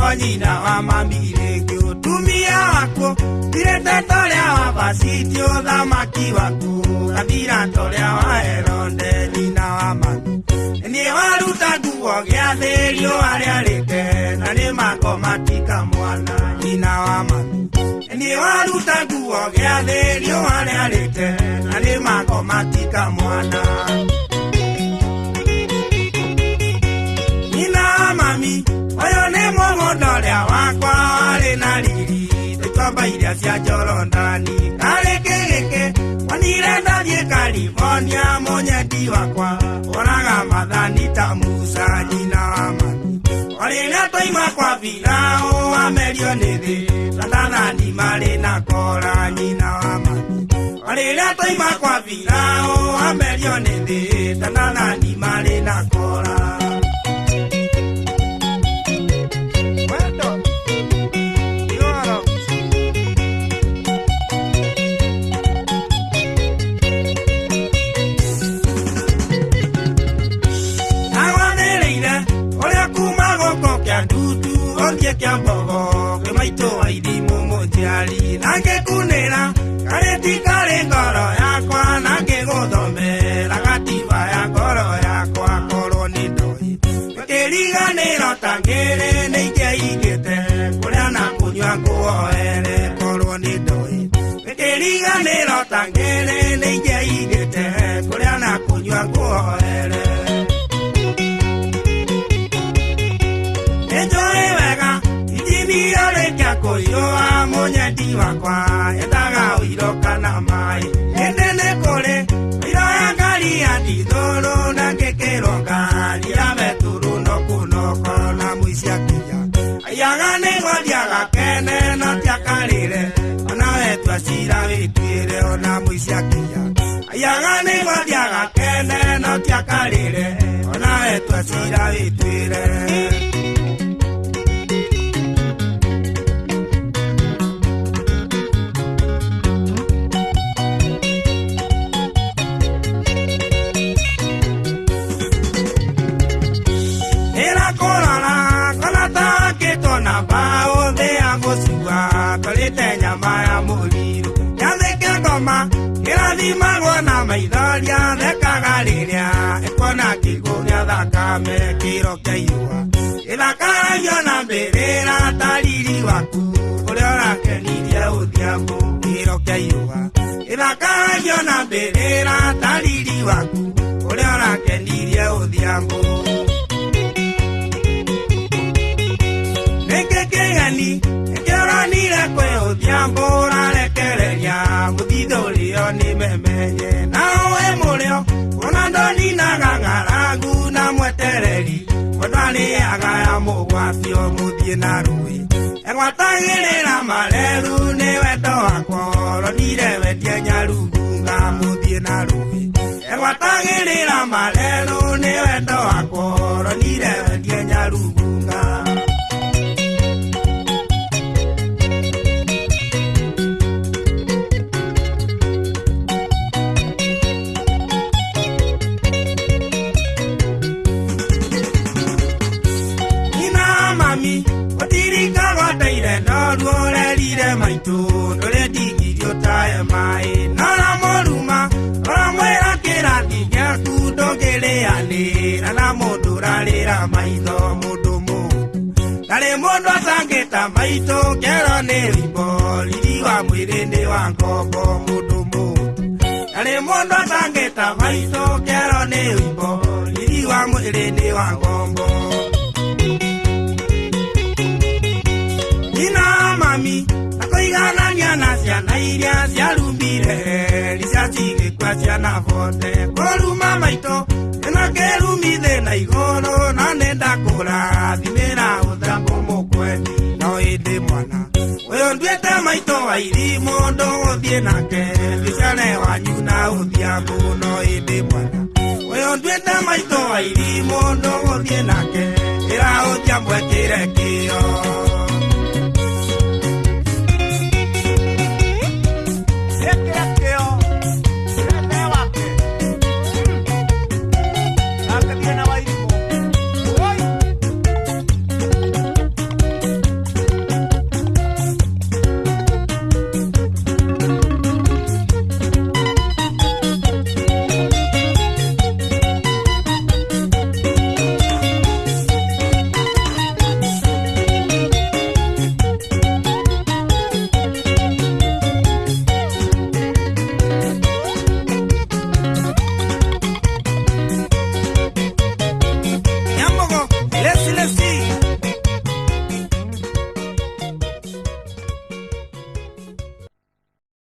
konyina wa mamirikio tumia wako direta toria wa basitio thamaki wako kabira toria wa Heronde nyina wa mami ni waruta nguo gĩa thĩrio arĩa rĩte na nĩ makomatika mwana nyina wa mami ni waruta nguo gĩa thĩrio arĩa rĩte na nĩ makomatika mwana nyina wa mami oyo nĩ mũgũnda wakwa warĩ na riri tũikamba iria cia Jorodani karĩ kĩgĩkĩ wanire ndathiĩ California mũnyendi wakwa oraga mathani ta Musa nyina wa mami orĩrĩa twaima kwa Firaũ amerio nĩ thĩ Tathani marĩ na kora nyina wa mami orĩrĩa twaima kwa Firaũ amerio nĩ thĩ Tathani marĩ na kora kia mbogo kemaito wa ithimo mojali nange kunera kareti kare ngoro yakwa nange gothomera gatiba ya ngoro yakwa korwo ni ndoi kiriganiro tangere neike igete kuria na kunywa nguoere korwo ni ndoi kiriganiro tangere neike igete kuria na kunywa nguoere koyoa mũnyendi wakwa endaga ũiroka na maĩ endene kũrĩ iro ya ngari ya ndithũrũ na ngĩkĩrwo ngari ya metũrũ nokunoko na mũicia kinya aiaga nĩguo thiaga kene no tiakarĩre ona wetua cira wĩtuĩre ona mũicia kinya aiaga nĩguo thiaga kene no tiakarĩre ona wetua cira wĩtuĩre maya mũriru nyathĩke ngoma kĩrathimagwo na maithoria thekaga rĩrĩa ĩkona kĩgũ gĩa thakame kĩro kĩa ihũa gĩthakaragio na mbĩrĩra ta riri waku ũrĩa ũrakenirie ũthiangũ kĩro kĩa ihũa gĩthakaragio na mbĩrĩra ta riri waku ũrĩa ũrakenirie ũthiangũ nĩkĩ kĩgeni ĩkĩoranire kwĩ ũthiangũ ũrarekereria mũthithũrio nĩ memenye na ũĩ mũrĩo ona ndoninaga ng'aragu na mwetereri mũndwarĩaga ya mũgwatio mũthiĩ na rũĩ egwatagĩrĩra mareru nĩ wendo wakwa ronire wendie nyarungunga mũthiĩ na rũĩ egwatagĩrĩra mareru nĩ wendo wakwa ronire wendie nyarungunga maitu ndore ndigirio tae mai nara moruma ora mwera kĩrathi gĩaku ndũngĩrĩanĩra na mũndũ ũrarĩra maitho mũndũ mũndũ ndarĩ mũndũ acangĩta maitũ ngero nĩ rwĩmbo riri wa mwĩrĩ-inĩ wa ngombo mũndũ mũndũ ndarĩ mũndũ acangĩta maitũ ngero nĩ rwĩmbo riri wa mwĩrĩ-inĩ wa ngombo nina mami kũiganania na ciana iria ciarumbire ricia cigĩkua ciana bote kũruma maitũ ĩno ngĩrumithĩ na igũrũ no nĩndakũrathimĩra ũthambo mũkwendi no ĩndĩ mwana ũyũ nduĩte maitũ wa irimũ ndũgũthiĩ nake gĩciare wanyu na ũthiambũ no ĩndĩ mwana ũyũ nduĩte maitũ wa irimũ ndũgũthiĩ nake ĩra ũthiambũ ekĩre kĩo